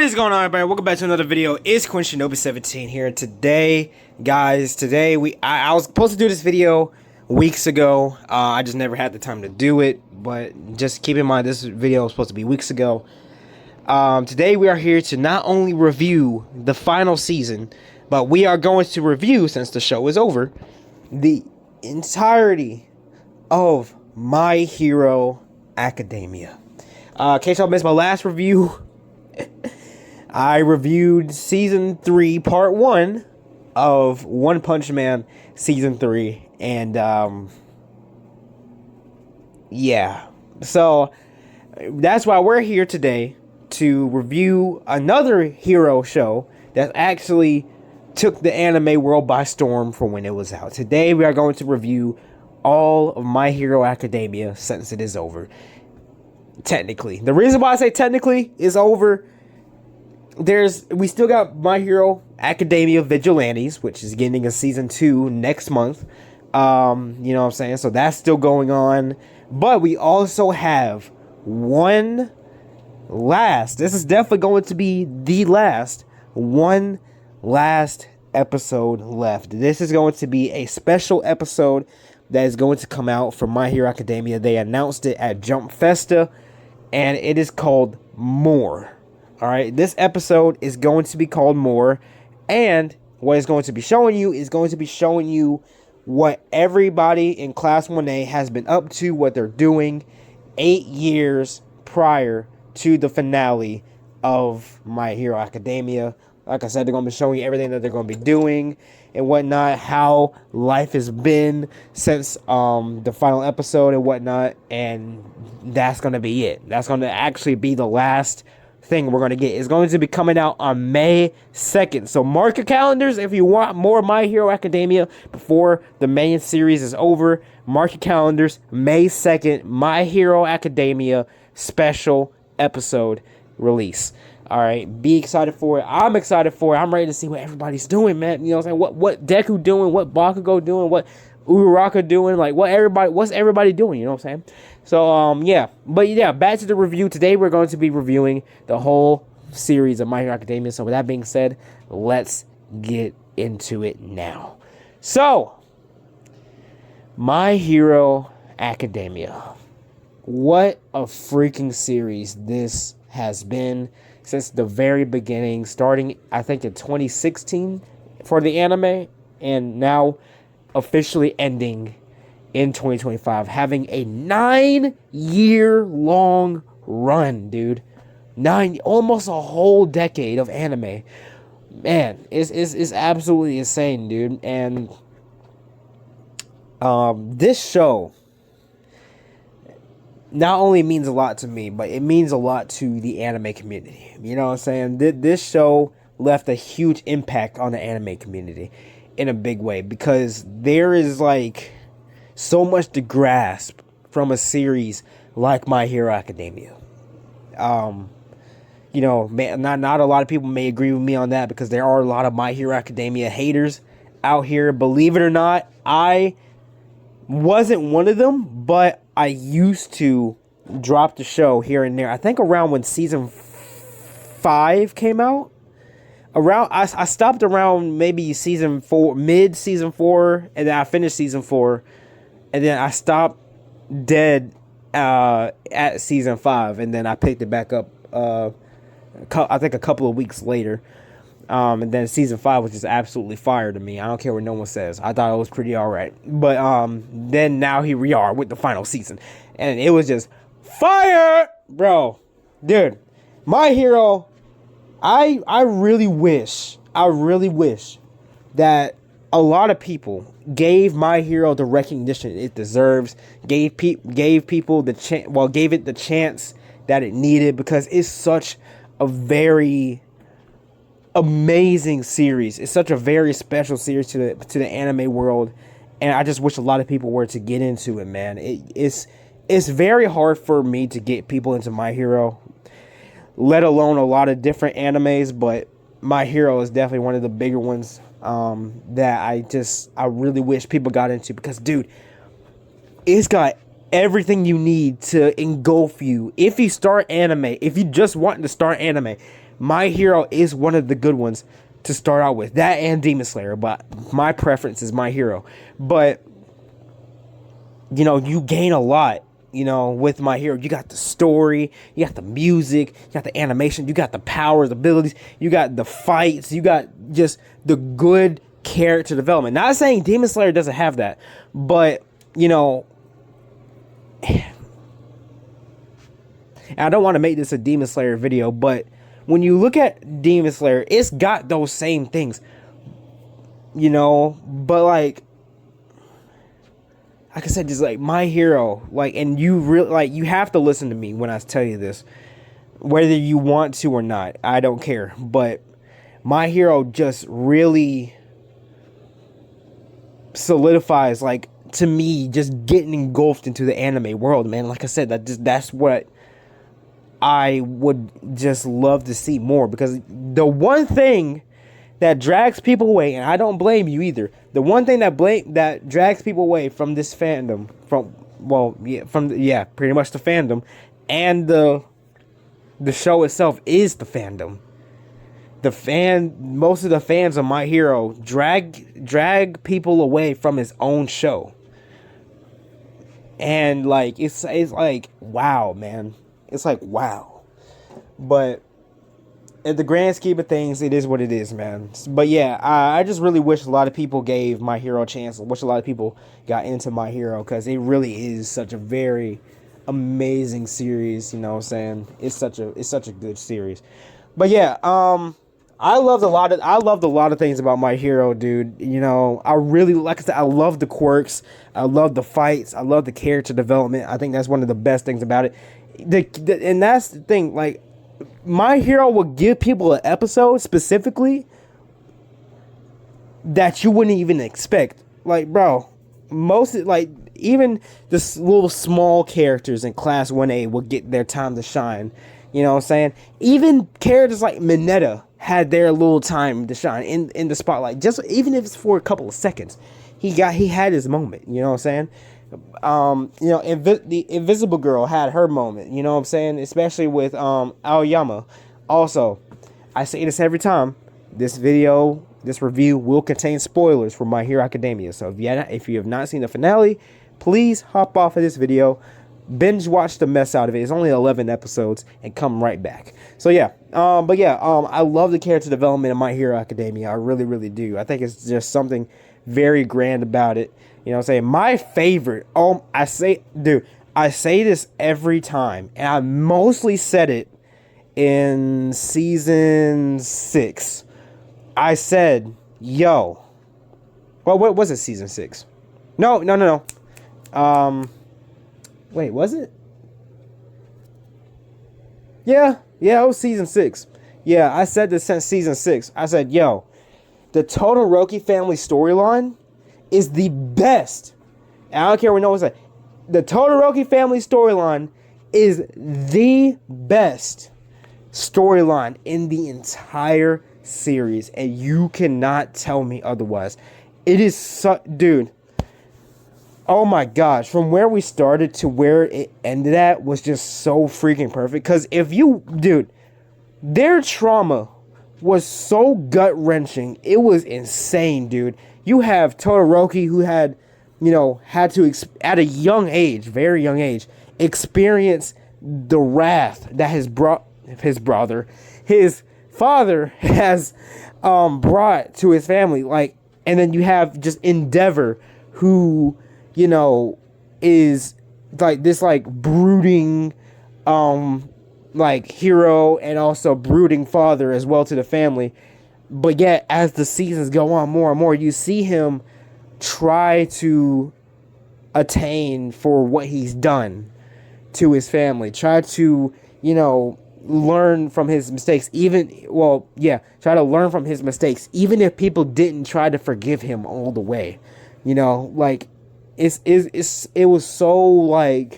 is going on, everybody? Welcome back to another video. It's Quinn Shinobi 17 here. Today, guys, I was supposed to do this video weeks ago. I just never had the time to do it, but just keep in mind this video was supposed to be weeks ago. Today we are here to not only review the final season, but we are going to review, since the show is over, the entirety of My Hero Academia. In case y'all missed my last review, I reviewed Season 3, Part 1 of One Punch Man Season 3, and, yeah. So, that's why we're here today to review another hero show that actually took the anime world by storm for when it was out. Today, we are going to review all of My Hero Academia since it is over. Technically. The reason why I say technically is over, we still got My Hero Academia Vigilantes, which is getting a season 2 next month. You know what I'm saying? So that's still going on. But we also have one last, this is definitely going to be the last, one last episode left. This is going to be a special episode that is going to come out from My Hero Academia. They announced it at Jump Festa, and it is called More. Alright, this episode is going to be called More, and what it's going to be showing you is going to be showing you what everybody in Class 1A has been up to, what they're doing 8 years prior to the finale of My Hero Academia. Like I said, they're going to be showing you everything that they're going to be doing and whatnot, how life has been since the final episode and whatnot, and that's going to be it. That's going to actually be the last thing we're going to get. It's going to be coming out on May 2nd. So mark your calendars if you want more My Hero Academia before the main series is over. Mark your calendars. May 2nd, My Hero Academia special episode release. Alright, be excited for it. I'm excited for it. I'm ready to see what everybody's doing, man. You know what I'm saying? What Deku doing, what Bakugo doing, what Uraraka doing, like what's everybody doing, you know what I'm saying? So yeah. But yeah, back to the review. Today we're going to be reviewing the whole series of My Hero Academia. So with that being said, let's get into it now. So, My Hero Academia. What a freaking series this has been since the very beginning, starting I think in 2016 for the anime, and now officially ending in 2025, having a 9-year-long run, dude. Almost a whole decade of anime. Man, it's absolutely insane, dude. And this show not only means a lot to me, but it means a lot to the anime community. You know what I'm saying? This show left a huge impact on the anime community in a big way, because there is like so much to grasp from a series like My Hero Academia. You know, not a lot of people may agree with me on that, because there are a lot of My Hero Academia haters out here. Believe it or not, I wasn't one of them, but I used to drop the show here and there. I think around when season 5 came out. I stopped around maybe season 4, mid season 4, and then I finished season 4, and then I stopped dead at season 5, and then I picked it back up. I think a couple of weeks later. And then season 5 was just absolutely fire to me. I don't care what no one says. I thought it was pretty alright. But then now here we are with the final season, and it was just fire, bro. Dude, My Hero, I really wish that a lot of people gave My Hero the recognition it deserves. Gave people the chance. Well, gave it the chance that it needed, because it's such a very amazing series. It's such a very special series to the anime world, and I just wish a lot of people were to get into it, man. It's very hard for me to get people into My Hero, let alone a lot of different animes, but My Hero is definitely one of the bigger ones that I really wish people got into, because dude, it's got everything you need to engulf you. If you start anime, if you just want to start anime, My Hero is one of the good ones to start out with. That and Demon Slayer, but my preference is My Hero. But you gain a lot, with My Hero. You got the story, you got the music, you got the animation, you got the powers, abilities, you got the fights, you got just the good character development. Not saying Demon Slayer doesn't have that, but I don't want to make this a Demon Slayer video, but when you look at Demon Slayer, it's got those same things, but like I said, just like My Hero, and you really, you have to listen to me when I tell you this, whether you want to or not, I don't care, but My Hero just really solidifies, to me, just getting engulfed into the anime world, man. Like I said, that's what I would just love to see more, because the one thing that drags people away, and I don't blame you either, the one thing that drags people away from this fandom, pretty much the fandom, and the show itself, is the fandom. Most of the fans of My Hero drag people away from his own show. And it's like, wow, man. It's like, wow. But in the grand scheme of things, it is what it is, man. But yeah, I just really wish a lot of people gave My Hero a chance. I wish a lot of people got into My Hero, because it really is such a very amazing series, you know what I'm saying? It's such a good series. But yeah, I loved a lot of things about My Hero, dude. I really, like I said, I love the quirks, I love the fights, I love the character development. I think that's one of the best things about it. And that's the thing, My Hero will give people an episode specifically that you wouldn't even expect. Bro, even the little small characters in Class 1A will get their time to shine. You know what I'm saying? Even characters like Mineta had their little time to shine in the spotlight. Just even if it's for a couple of seconds, he had his moment. You know what I'm saying? The Invisible Girl had her moment. You know what I'm saying? Especially with Aoyama. Also, I say this every time. This review will contain spoilers for My Hero Academia. So if you have not seen the finale, please hop off of this video, binge watch the mess out of it. It's only 11 episodes, and come right back. So yeah, I love the character development in My Hero Academia. I really, really do. I think it's just something very grand about it. You know what I'm saying? My favorite, I say this every time, and I mostly said it in season 6. I said, yo, well, what was it, season 6? No. Wait, was it? Yeah, it was season 6. Yeah, I said this since season 6. I said, yo, the Todoroki family storyline is the best. And I don't care what no one said. The Todoroki family storyline is the best storyline in the entire series, and you cannot tell me otherwise. It is dude. Oh my gosh, from where we started to where it ended at was just so freaking perfect. Because their trauma was so gut-wrenching. It was insane, dude. You have Todoroki, who had to, at a young age, very young age, experience the wrath that his father has brought to his family. And then you have just Endeavor, who is this brooding hero, and also brooding father as well to the family. But yet, as the seasons go on more and more, you see him try to attain for what he's done to his family. Try to, learn from his mistakes. Try to learn from his mistakes, even if people didn't try to forgive him all the way. It was so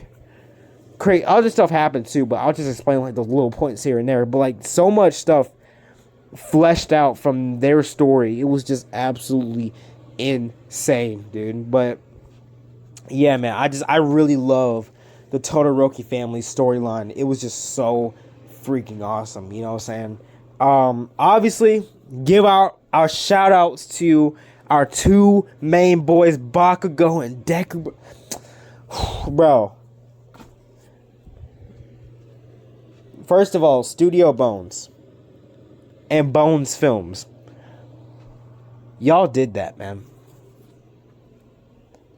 crazy. Other stuff happened too, but I'll just explain those little points here and there. But so much stuff fleshed out from their story. It was just absolutely insane, dude. But yeah, man, I really love the Todoroki family storyline. It was just so freaking awesome. You know what I'm saying? Obviously, give our shout outs to our two main boys, Bakugo and Deku. Bro. First of all, Studio Bones and Bones Films. Y'all did that, man.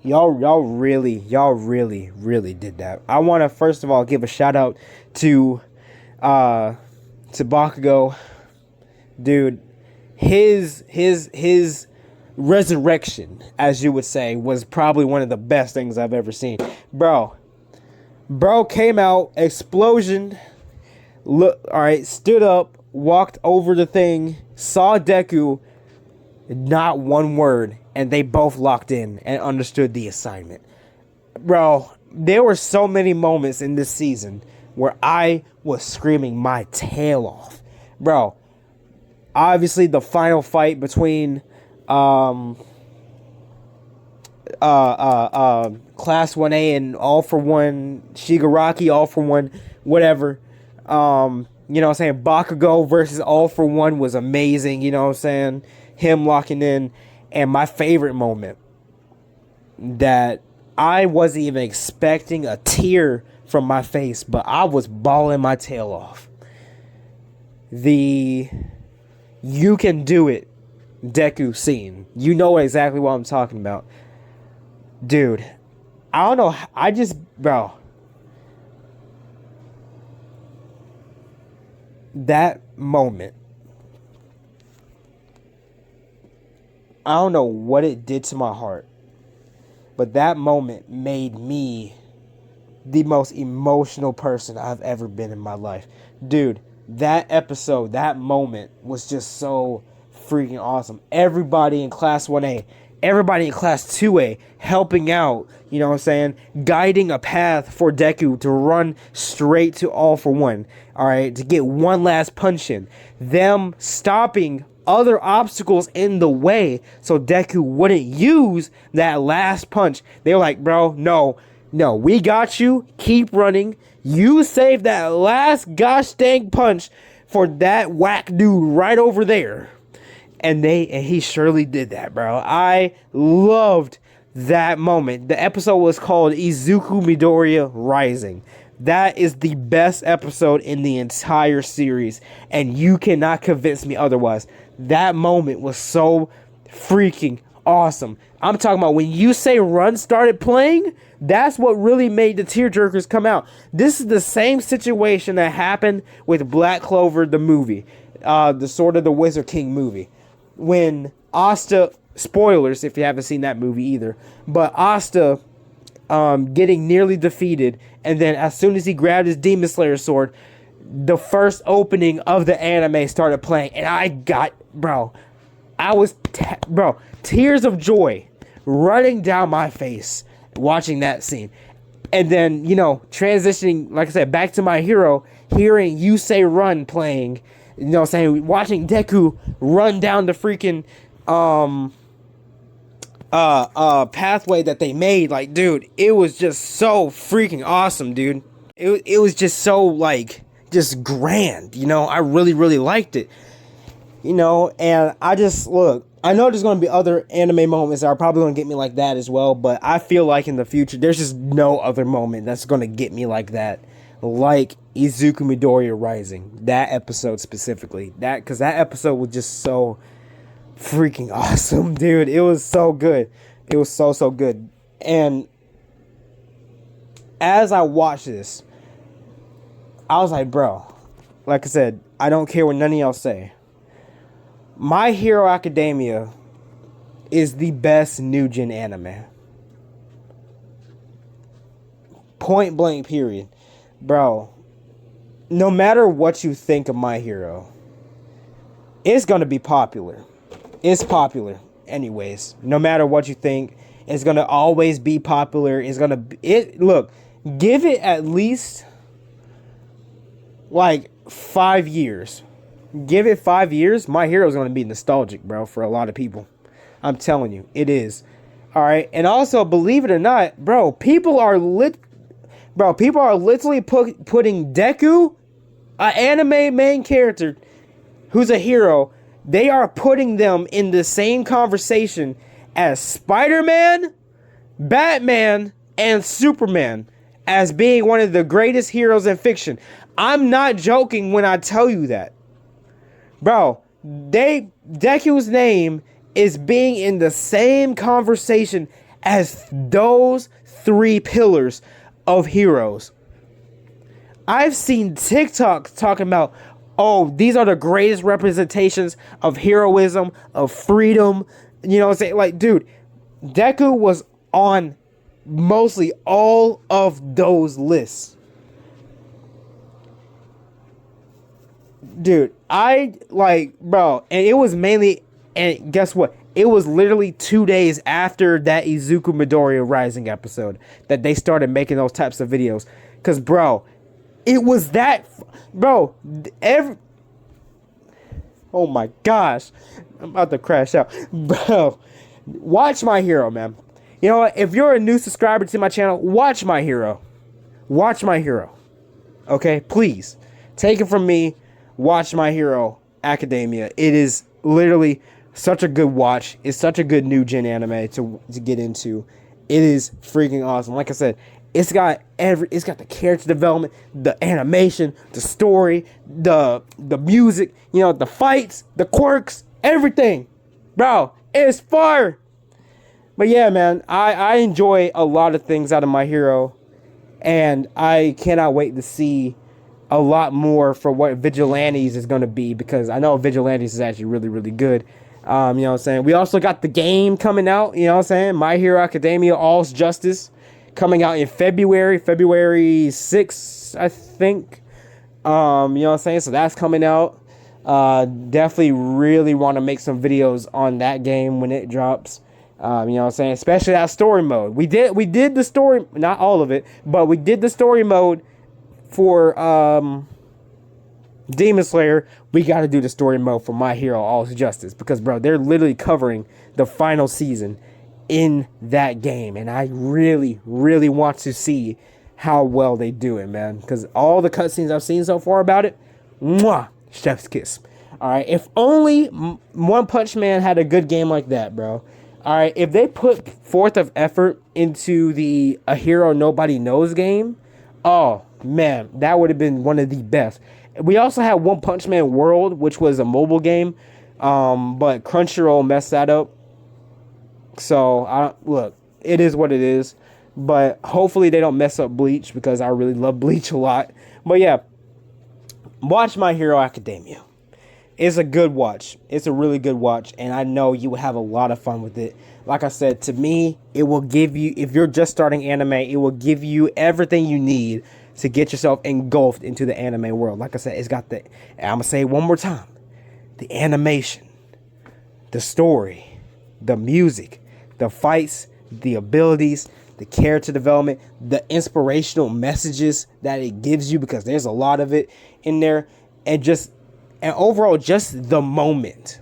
Y'all really did that. I want to first of all give a shout out to Bakugo. Dude, his resurrection, as you would say, was probably one of the best things I've ever seen. Bro came out, explosion, look, all right, stood up, walked over the thing, saw Deku, not one word, and they both locked in and understood the assignment. Bro, there were so many moments in this season where I was screaming my tail off. Bro, obviously the final fight between Class 1A and All For One, Shigaraki, All For One, whatever. You know what I'm saying? Bakugo versus All For One was amazing, you know what I'm saying? Him locking in. And my favorite moment that I wasn't even expecting a tear from my face, but I was bawling my tail off. The "You can do it" Deku scene. You know exactly what I'm talking about. Dude, I don't know. Bro. That moment. I don't know what it did to my heart, but that moment made me the most emotional person I've ever been in my life. Dude, that episode, that moment was just so freaking awesome. Everybody in Class 1A, everybody in Class 2A helping out, you know what I'm saying? Guiding a path for Deku to run straight to All For One, alright? To get one last punch in. Them stopping other obstacles in the way so Deku wouldn't use that last punch. They were like, bro, no, we got you. Keep running. You save that last gosh dang punch for that whack dude right over there. And he surely did that, bro. I loved that moment. The episode was called Izuku Midoriya Rising. That is the best episode in the entire series, and you cannot convince me otherwise. That moment was so freaking awesome. I'm talking about when you say Run started playing, that's what really made the tearjerkers come out. This is the same situation that happened with Black Clover, the movie, the Sword of the Wizard King movie. When Asta, spoilers if you haven't seen that movie either, but Asta getting nearly defeated, and then as soon as he grabbed his Demon Slayer sword, the first opening of the anime started playing, and tears of joy running down my face watching that scene. And then, transitioning, like I said, back to My Hero, hearing You Say Run playing, watching Deku run down the freaking pathway that they made. Like, dude, it was just so freaking awesome, dude. It was just so, just grand, I really liked it, and I know there's going to be other anime moments that are probably going to get me like that as well, but I feel like in the future, there's just no other moment that's going to get me like that, like Izuku Midoriya Rising, that episode specifically, because that episode was just so freaking awesome, dude. It was so good. It was so good. And as I watched this, I was like, bro, like I said, I don't care what none of y'all say. My Hero Academia is the best new gen anime. Point blank, period. Bro, no matter what you think of My Hero, it's going to be popular. It's popular anyways. No matter what you think, it's going to always be popular. It's going to be... Look, give it at least 5 years. Give it 5 years, My Hero is going to be nostalgic, bro, for a lot of people. I'm telling you, it is. All right, and also, believe it or not, bro, people are literally putting Deku, an anime main character, who's a hero, they are putting them in the same conversation as Spider-Man, Batman, and Superman as being one of the greatest heroes in fiction. I'm not joking when I tell you that. Bro, Deku's name is being in the same conversation as those three pillars of heroes. I've seen TikToks talking about, oh, these are the greatest representations of heroism, of freedom. You know what I'm saying? Like, dude, Deku was on mostly all of those lists. Dude, bro, and it was mainly, and guess what? It was literally 2 days after that Izuku Midoriya Rising episode that they started making those types of videos. Because, bro, it was that, bro, oh my gosh, I'm about to crash out. Bro, watch My Hero, man. You know what? If you're a new subscriber to my channel, watch My Hero. Watch My Hero. Okay? Please. Take it from me. Watch My Hero Academia. It is literally such a good watch. It's such a good new gen anime to get into. It is freaking awesome. Like I said, it's got the character development, the animation, the story, the music, you know, the fights, the quirks, everything. Bro, it's fire. But yeah, man, I enjoy a lot of things out of My Hero, and I cannot wait to see a lot more for what Vigilantes is going to be, because I know Vigilantes is actually really, really good. You know what I'm saying? We also got the game coming out, you know what I'm saying? My Hero Academia All's Justice coming out in February 6th, I think. You know what I'm saying? So that's coming out. Definitely really want to make some videos on that game when it drops. You know what I'm saying? Especially that story mode. We did the story, not all of it, but we did the story mode for Demon Slayer. We got to do the story mode for My Hero All's Justice, because, bro, they're literally covering the final season in that game, and I really, really want to see how well they do it, man, because all the cutscenes I've seen so far about it, mwah, chef's kiss. All right, if only One Punch Man had a good game like that, bro. All right, if they put forth of effort into the A Hero Nobody Knows game, oh man, that would have been one of the best. We also had One Punch Man World, which was a mobile game, but Crunchyroll messed that up. So, look, it is what it is. But hopefully they don't mess up Bleach, because I really love Bleach a lot. But yeah, watch My Hero Academia. It's a good watch. It's a really good watch, and I know you will have a lot of fun with it. Like I said, to me, it will give you, if you're just starting anime, it will give you everything you need to get yourself engulfed into the anime world. Like I said, it's got the, and I'm going to say it one more time, the animation, the story, the music, the fights, the abilities, the character development, the inspirational messages that it gives you, because there's a lot of it in there, and overall, just the moments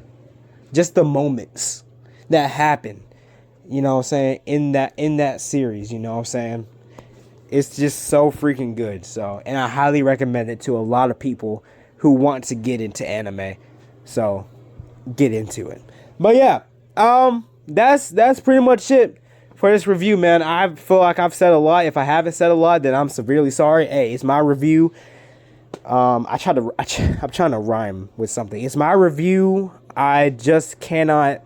that happen, you know what I'm saying, in that series, you know what I'm saying? It's just so freaking good. So, and I highly recommend it to a lot of people who want to get into anime. So, get into it. But yeah, that's pretty much it for this review, man. I feel like I've said a lot. If I haven't said a lot, then I'm severely sorry. Hey, it's my review. I'm trying to rhyme with something. It's my review. I just cannot.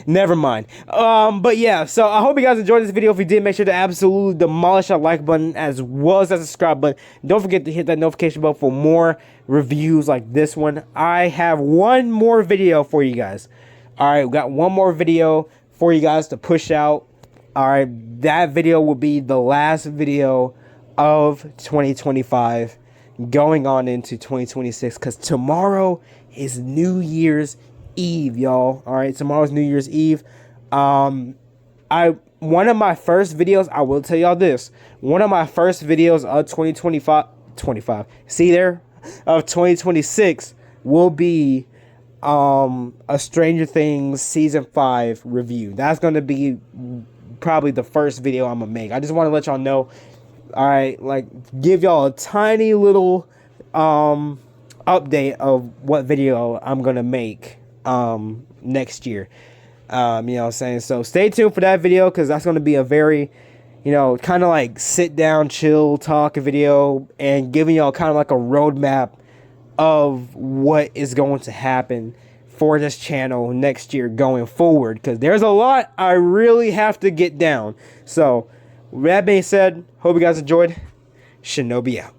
Never mind. But yeah, so I hope you guys enjoyed this video. If you did, make sure to absolutely demolish that like button as well as that subscribe button. Don't forget to hit that notification bell for more reviews like this one. I have one more video for you guys. Alright, we got one more video for you guys to push out. Alright, that video will be the last video of 2025 going on into 2026, because tomorrow is New Year's Eve, y'all. Alright, tomorrow's New Year's Eve. One of my first videos, I will tell y'all this, one of my first videos of 2025, see there, of 2026 will be a Stranger Things season 5 review. That's going to be probably the first video I'm gonna make. I just want to let y'all know All right, like give y'all a tiny little update of what video I'm gonna make next year. You know what I'm saying? So stay tuned for that video because that's gonna be a very, you know, kind of like sit down, chill, talk video and giving y'all kind of like a roadmap of what is going to happen for this channel next year going forward, because there's a lot I really have to get down. So with that being said, hope you guys enjoyed. Shinobi out.